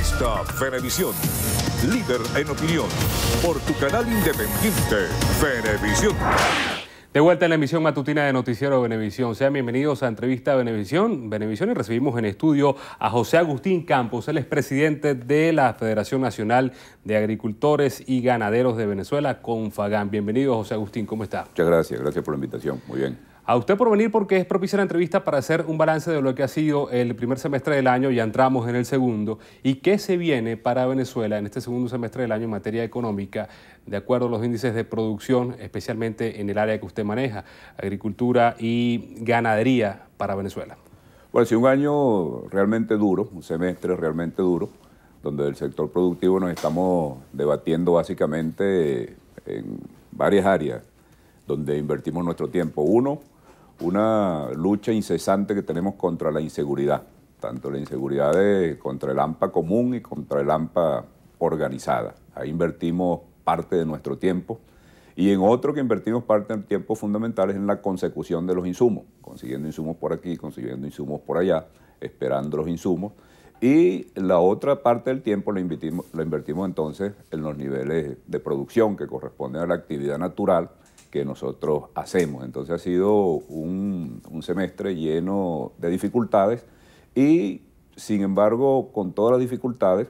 Revista Venevisión, líder en opinión, por tu canal independiente, Venevisión. De vuelta en la emisión matutina de Noticiero Venevisión. Sean bienvenidos a Entrevista Venevisión. Y recibimos en estudio a José Agustín Campos. Él es presidente de la Federación Nacional de Agricultores y Ganaderos de Venezuela, CONFAGAN. Bienvenido, José Agustín. ¿Cómo está? Muchas gracias. Gracias por la invitación. Muy bien. A usted por venir, porque es propicia la entrevista para hacer un balance de lo que ha sido el primer semestre del año. Ya entramos en el segundo. ¿Y qué se viene para Venezuela en este segundo semestre del año en materia económica, de acuerdo a los índices de producción, especialmente en el área que usted maneja, agricultura y ganadería para Venezuela? Bueno, sí, un año realmente duro, un semestre realmente duro, donde el sector productivo nos estamos debatiendo básicamente en varias áreas donde invertimos nuestro tiempo. Uno, una lucha incesante que tenemos contra la inseguridad, tanto la inseguridad contra el AMPA común y contra el AMPA organizada. Ahí invertimos parte de nuestro tiempo. Y en otro que invertimos parte del tiempo fundamental es en la consecución de los insumos, consiguiendo insumos por aquí, consiguiendo insumos por allá, esperando los insumos. Y la otra parte del tiempo la invertimos entonces en los niveles de producción que corresponden a la actividad natural que nosotros hacemos. Entonces ha sido un semestre lleno de dificultades y, sin embargo, con todas las dificultades,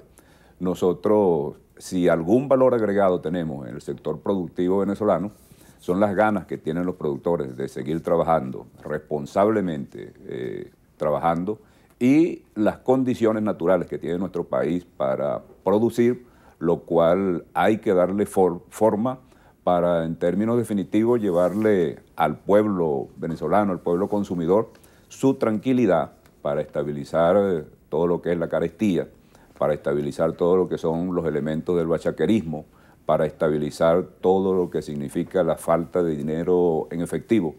nosotros, si algún valor agregado tenemos en el sector productivo venezolano, son las ganas que tienen los productores de seguir trabajando responsablemente, trabajando, y las condiciones naturales que tiene nuestro país para producir, lo cual hay que darle forma para, en términos definitivos, llevarle al pueblo venezolano, al pueblo consumidor, su tranquilidad para estabilizar todo lo que es la carestía, para estabilizar todo lo que son los elementos del bachaquerismo, para estabilizar todo lo que significa la falta de dinero en efectivo,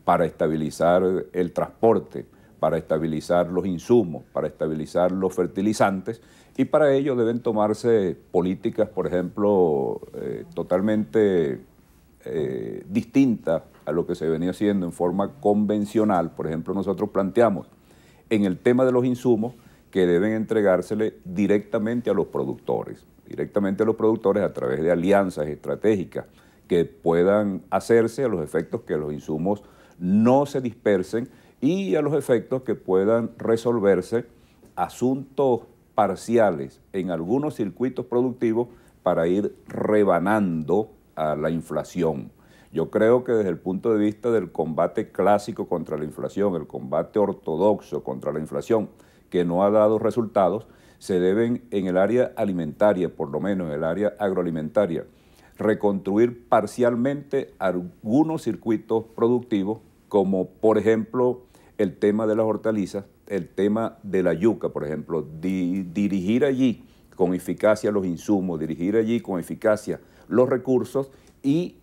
para estabilizar el transporte, para estabilizar los insumos, para estabilizar los fertilizantes, y para ello deben tomarse políticas, por ejemplo, totalmente distintas a lo que se venía haciendo en forma convencional. Por ejemplo, nosotros planteamos en el tema de los insumos que deben entregársele directamente a los productores a través de alianzas estratégicas que puedan hacerse a los efectos que los insumos no se dispersen y a los efectos que puedan resolverse asuntos parciales en algunos circuitos productivos para ir rebanando a la inflación. Yo creo que desde el punto de vista del combate clásico contra la inflación, el combate ortodoxo contra la inflación, que no ha dado resultados, se deben en el área alimentaria, por lo menos en el área agroalimentaria, reconstruir parcialmente algunos circuitos productivos, como por ejemplo el tema de las hortalizas, el tema de la yuca, por ejemplo, dirigir allí con eficacia los insumos, dirigir allí con eficacia los recursos y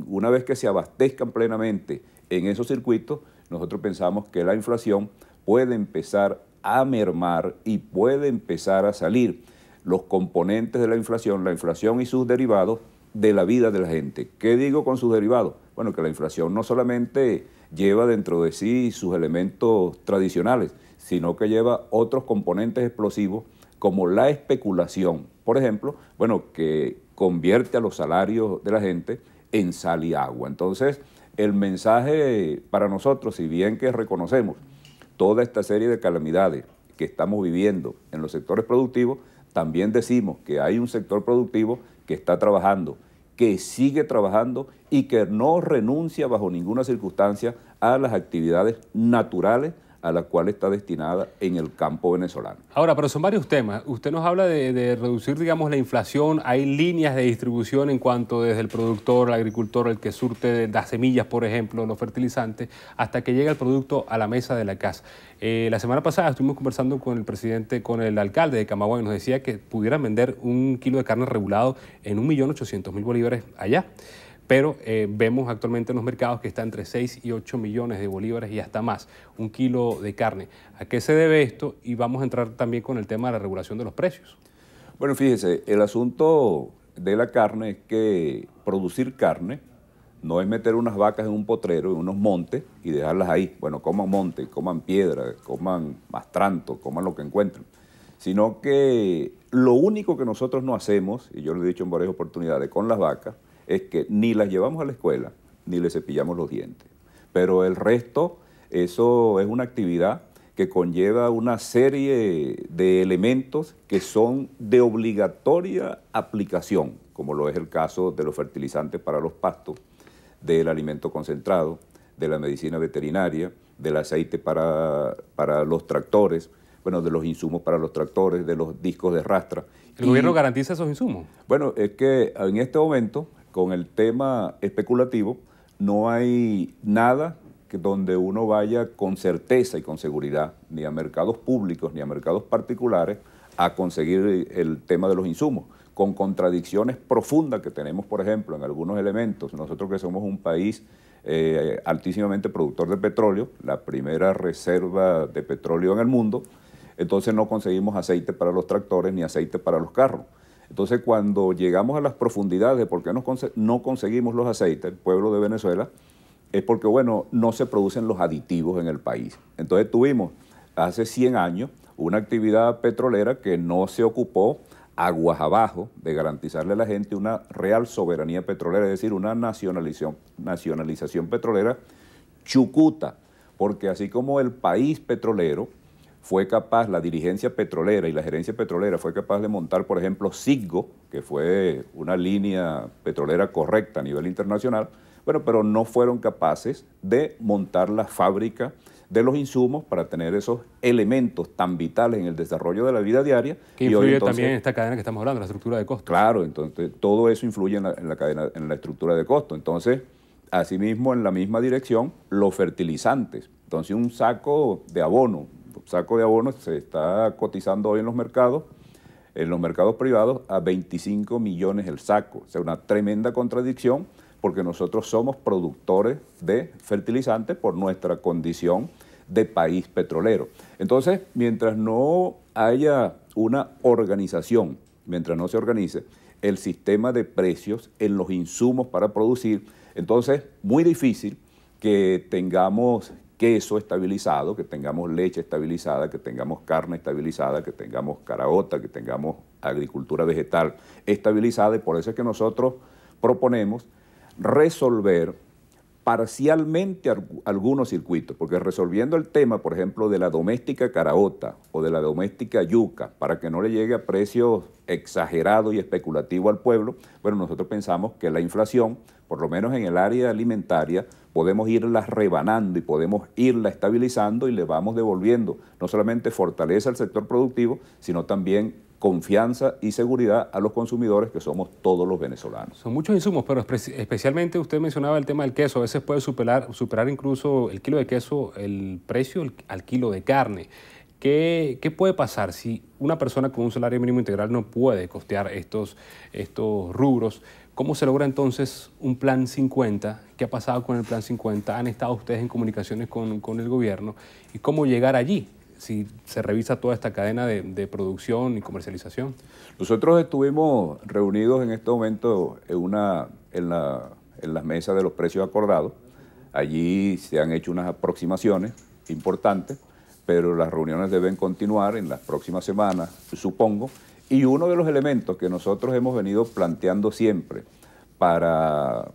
una vez que se abastezcan plenamente en esos circuitos, nosotros pensamos que la inflación puede empezar a mermar y puede empezar a salir los componentes de la inflación y sus derivados de la vida de la gente. ¿Qué digo con sus derivados? Bueno, que la inflación no solamente lleva dentro de sí sus elementos tradicionales, sino que lleva otros componentes explosivos como la especulación, por ejemplo, bueno, que convierte a los salarios de la gente en sal y agua. Entonces, el mensaje para nosotros, si bien que reconocemos toda esta serie de calamidades que estamos viviendo en los sectores productivos, también decimos que hay un sector productivo que está trabajando, que sigue trabajando y que no renuncia bajo ninguna circunstancia a las actividades naturales a la cual está destinada en el campo venezolano. Ahora, pero son varios temas. Usted nos habla de reducir, digamos, la inflación. Hay líneas de distribución en cuanto desde el productor, el agricultor, el que surte las semillas, por ejemplo, los fertilizantes, hasta que llega el producto a la mesa de la casa. La semana pasada estuvimos conversando con el presidente, con el alcalde de Camagüey, y nos decía que pudieran vender un kilo de carne regulado en 1.800.000 bolívares allá. Pero vemos actualmente en los mercados que está entre 6 y 8 millones de bolívares y hasta más, un kilo de carne. ¿A qué se debe esto? Y vamos a entrar también con el tema de la regulación de los precios. Bueno, fíjese, el asunto de la carne es que producir carne no es meter unas vacas en un potrero, en unos montes y dejarlas ahí. Bueno, coman monte, coman piedra, coman mastranto, coman lo que encuentren. Sino que lo único que nosotros no hacemos, y yo lo he dicho en varias oportunidades, con las vacas, es que ni las llevamos a la escuela, ni les cepillamos los dientes. Pero el resto, eso es una actividad que conlleva una serie de elementos que son de obligatoria aplicación, como lo es el caso de los fertilizantes para los pastos, del alimento concentrado, de la medicina veterinaria, del aceite para los tractores, bueno, de los insumos para los tractores, de los discos de rastra. ¿El gobierno garantiza esos insumos? Bueno, es que en este momento, con el tema especulativo, no hay nada donde uno vaya con certeza y con seguridad, ni a mercados públicos ni a mercados particulares, a conseguir el tema de los insumos, con contradicciones profundas que tenemos, por ejemplo, en algunos elementos. Nosotros que somos un país altísimamente productor de petróleo, la primera reserva de petróleo en el mundo, entonces no conseguimos aceite para los tractores ni aceite para los carros. Entonces, cuando llegamos a las profundidades de por qué no conseguimos los aceites, el pueblo de Venezuela, es porque, bueno, no se producen los aditivos en el país. Entonces tuvimos hace 100 años una actividad petrolera que no se ocupó aguas abajo de garantizarle a la gente una real soberanía petrolera, es decir, una nacionalización petrolera chucuta, porque así como el país petrolero fue capaz, la dirigencia petrolera y la gerencia petrolera fue capaz de montar, por ejemplo, Citgo, que fue una línea petrolera correcta a nivel internacional, bueno, pero no fueron capaces de montar la fábrica de los insumos para tener esos elementos tan vitales en el desarrollo de la vida diaria. Que influye también en esta cadena que estamos hablando, la estructura de costos. Claro, entonces todo eso influye en la cadena, en la estructura de costos. Entonces, asimismo, en la misma dirección, los fertilizantes. Entonces, un saco de abono se está cotizando hoy en los mercados privados a 25 millones el saco. O sea, una tremenda contradicción, porque nosotros somos productores de fertilizantes por nuestra condición de país petrolero. Entonces, mientras no haya una organización, mientras no se organice el sistema de precios en los insumos para producir, entonces muy difícil que tengamos queso estabilizado, que tengamos leche estabilizada, que tengamos carne estabilizada, que tengamos caraota, que tengamos agricultura vegetal estabilizada, y por eso es que nosotros proponemos resolver parcialmente algunos circuitos, porque resolviendo el tema, por ejemplo, de la doméstica caraota o de la doméstica yuca, para que no le llegue a precios exagerados y especulativos al pueblo, bueno, nosotros pensamos que la inflación, por lo menos en el área alimentaria, podemos irla rebanando y podemos irla estabilizando y le vamos devolviendo no solamente fortaleza al sector productivo, sino también confianza y seguridad a los consumidores, que somos todos los venezolanos. Son muchos insumos, pero especialmente usted mencionaba el tema del queso. A veces puede superar incluso el kilo de queso el precio al kilo de carne. ¿Qué puede pasar si una persona con un salario mínimo integral no puede costear estos rubros? ¿Cómo se logra entonces un plan 50? ¿Qué ha pasado con el plan 50? ¿Han estado ustedes en comunicaciones con el gobierno? ¿Y cómo llegar allí, si se revisa toda esta cadena de producción y comercialización? Nosotros estuvimos reunidos en este momento en las mesas de los precios acordados. Allí se han hecho unas aproximaciones importantes, pero las reuniones deben continuar en las próximas semanas, supongo. Y uno de los elementos que nosotros hemos venido planteando siempre para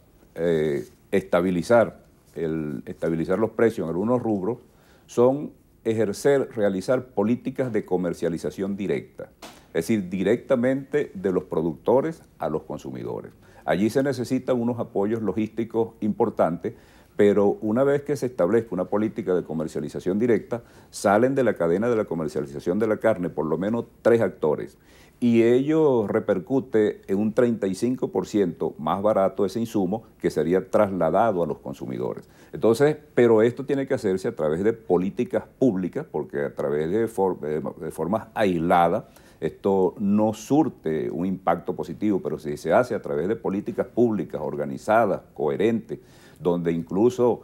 estabilizar los precios en algunos rubros son realizar políticas de comercialización directa, es decir, directamente de los productores a los consumidores. Allí se necesitan unos apoyos logísticos importantes, pero una vez que se establezca una política de comercialización directa, salen de la cadena de la comercialización de la carne por lo menos 3 actores, y ello repercute en un 35% más barato ese insumo que sería trasladado a los consumidores. Entonces, pero esto tiene que hacerse a través de políticas públicas, porque a través de formas aisladas esto no surte un impacto positivo, pero si se hace a través de políticas públicas organizadas, coherentes, donde incluso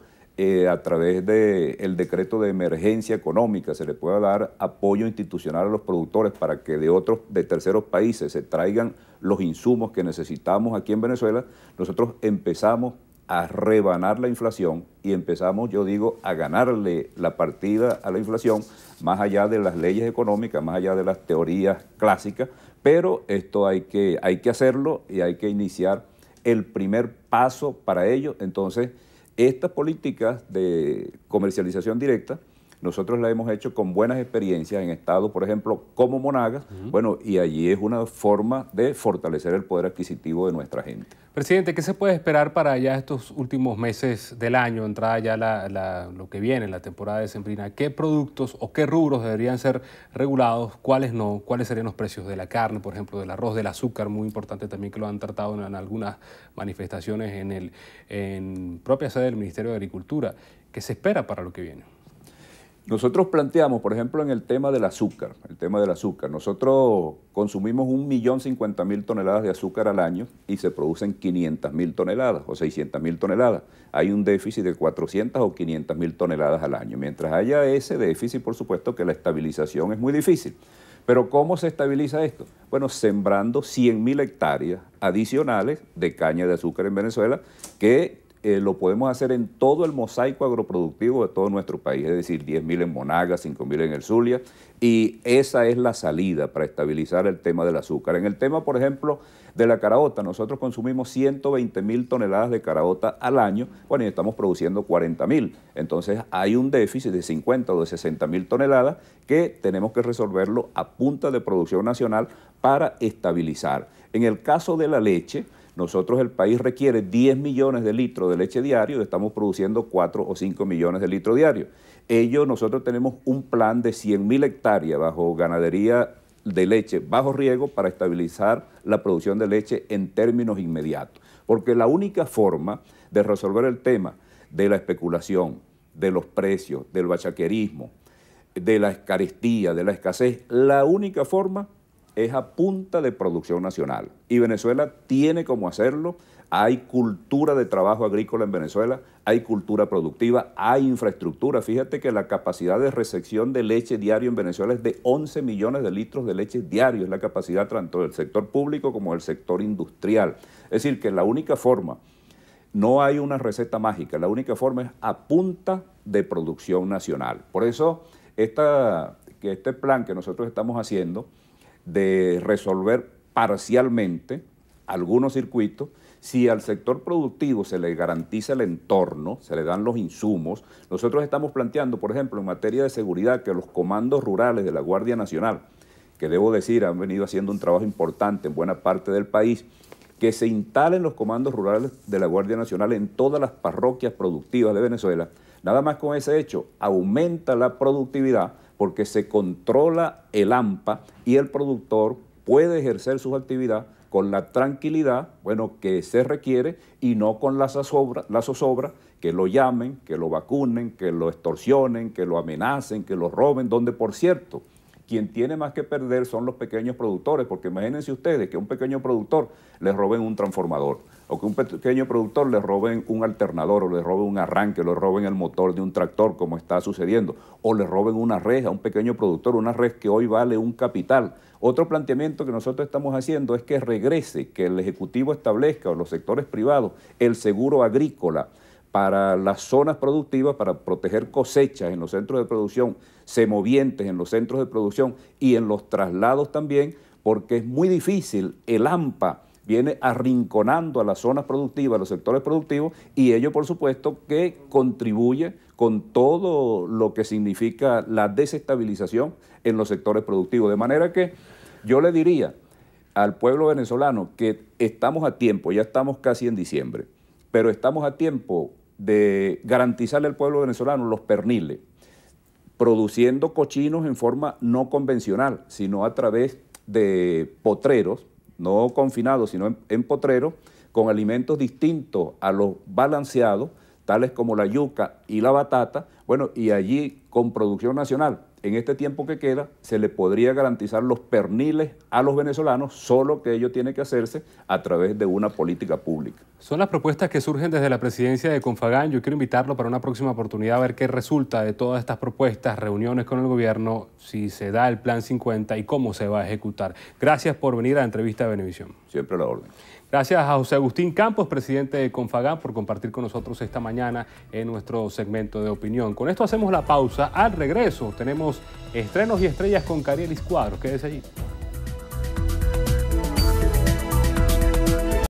a través del decreto de emergencia económica se le pueda dar apoyo institucional a los productores para que de terceros países se traigan los insumos que necesitamos aquí en Venezuela, nosotros empezamos a rebanar la inflación y empezamos, yo digo, a ganarle la partida a la inflación, más allá de las leyes económicas, más allá de las teorías clásicas, pero esto hay que hacerlo y hay que iniciar el primer paso para ello. Entonces, estas políticas de comercialización directa, nosotros las hemos hecho con buenas experiencias en estados, por ejemplo, como Monagas, bueno, y allí es una forma de fortalecer el poder adquisitivo de nuestra gente. Presidente, ¿qué se puede esperar para ya estos últimos meses del año, entrada ya lo que viene, la temporada decembrina? ¿Qué productos o qué rubros deberían ser regulados? ¿Cuáles no? ¿Cuáles serían los precios de la carne, por ejemplo, del arroz, del azúcar? Muy importante también que lo han tratado en algunas manifestaciones en propia sede del Ministerio de Agricultura. ¿Qué se espera para lo que viene? Nosotros planteamos, por ejemplo, en el tema del azúcar, nosotros consumimos 1.050.000 toneladas de azúcar al año y se producen 500.000 toneladas o 600.000 toneladas. Hay un déficit de 400 o 500.000 toneladas al año. Mientras haya ese déficit, por supuesto que la estabilización es muy difícil. Pero ¿cómo se estabiliza esto? Bueno, sembrando 100.000 hectáreas adicionales de caña de azúcar en Venezuela que lo podemos hacer en todo el mosaico agroproductivo de todo nuestro país, es decir, 10.000 en Monagas, 5.000 en el Zulia, y esa es la salida para estabilizar el tema del azúcar. En el tema, por ejemplo, de la caraota, nosotros consumimos 120.000 toneladas de caraota al año, bueno, y estamos produciendo 40.000, entonces hay un déficit de 50 o de 60.000 toneladas que tenemos que resolverlo a punta de producción nacional para estabilizar. En el caso de la leche, nosotros, el país requiere 10 millones de litros de leche diario y estamos produciendo 4 o 5 millones de litros diarios. Nosotros tenemos un plan de 100.000 hectáreas bajo ganadería de leche bajo riego para estabilizar la producción de leche en términos inmediatos. Porque la única forma de resolver el tema de la especulación, de los precios, del bachaquerismo, de la carestía, de la escasez, la única forma es a punta de producción nacional. Y Venezuela tiene cómo hacerlo. Hay cultura de trabajo agrícola en Venezuela, hay cultura productiva, hay infraestructura. Fíjate que la capacidad de recepción de leche diario en Venezuela es de 11 millones de litros de leche diario. Es la capacidad tanto del sector público como del sector industrial. Es decir, que la única forma, no hay una receta mágica, la única forma es a punta de producción nacional. Por eso, este plan que nosotros estamos haciendo, de resolver parcialmente algunos circuitos, si al sector productivo se le garantiza el entorno, se le dan los insumos. Nosotros estamos planteando, por ejemplo, en materia de seguridad, que los comandos rurales de la Guardia Nacional, que debo decir han venido haciendo un trabajo importante en buena parte del país, que se instalen los comandos rurales de la Guardia Nacional en todas las parroquias productivas de Venezuela. Nada más con ese hecho aumenta la productividad, porque se controla el AMPA y el productor puede ejercer su actividad con la tranquilidad, bueno, que se requiere y no con la zozobra, que lo llamen, que lo vacunen, que lo extorsionen, que lo amenacen, que lo roben, donde, por cierto, quien tiene más que perder son los pequeños productores, porque imagínense ustedes que a un pequeño productor le roben un transformador, o que a un pequeño productor le roben un alternador, o le roben un arranque, o le roben el motor de un tractor, como está sucediendo, o le roben una red a un pequeño productor, una red que hoy vale un capital. Otro planteamiento que nosotros estamos haciendo es que regrese, que el Ejecutivo establezca, o los sectores privados, el seguro agrícola para las zonas productivas, para proteger cosechas en los centros de producción, semovientes en los centros de producción y en los traslados también, porque es muy difícil. El AMPA viene arrinconando a las zonas productivas, a los sectores productivos, y ello, por supuesto, que contribuye con todo lo que significa la desestabilización en los sectores productivos. De manera que yo le diría al pueblo venezolano que estamos a tiempo, ya estamos casi en diciembre, pero estamos a tiempo de garantizarle al pueblo venezolano los perniles, produciendo cochinos en forma no convencional, sino a través de potreros, no confinados, sino en potreros, con alimentos distintos a los balanceados, tales como la yuca y la batata, bueno, y allí con producción nacional. En este tiempo que queda, se le podría garantizar los perniles a los venezolanos, solo que ello tiene que hacerse a través de una política pública. Son las propuestas que surgen desde la presidencia de Confagán. Yo quiero invitarlo para una próxima oportunidad a ver qué resulta de todas estas propuestas, reuniones con el gobierno, si se da el Plan 50 y cómo se va a ejecutar. Gracias por venir a la entrevista de Venevisión. Siempre a la orden. Gracias a José Agustín Campos, presidente de Confagam, por compartir con nosotros esta mañana en nuestro segmento de opinión. Con esto hacemos la pausa. Al regreso tenemos estrenos y estrellas con Carielis Cuadros. Quédese allí.